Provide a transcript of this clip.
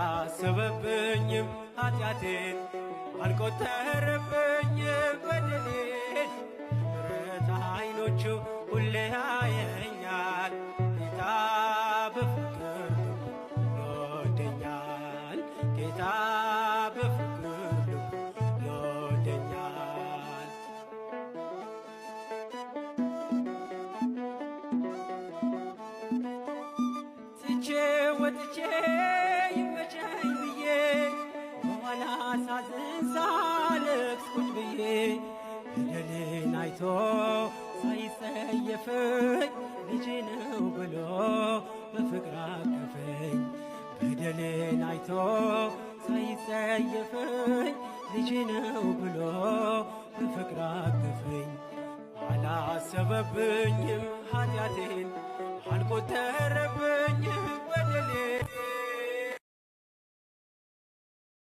አላሰበብኝም ኃጢአቴን አልቆጠረብኝም በደሌን ምሕረት ዓይኖቹ ሁሌ ያየኛል ጌታ በፍቅር ይወደኛል ጌታ በፍቅር ይወደኛል ትቼ ወጥቼ ይመቸኝ ብዬ በኋላ ሳዝን ሳለቅስ ቁጭ ብዬ በደሌን አይቶ ሳይጸየፈኝ ልጄ ነው ብሎ በፍቅር አቀፈኝ በደሌን አይቶ ሳይጸየፈኝ ልጄ ነው ብሎ በፍቅር አቀፈኝ አላሰበብኝም ኃጢአቴን አልቆጠረብኝም በደሌን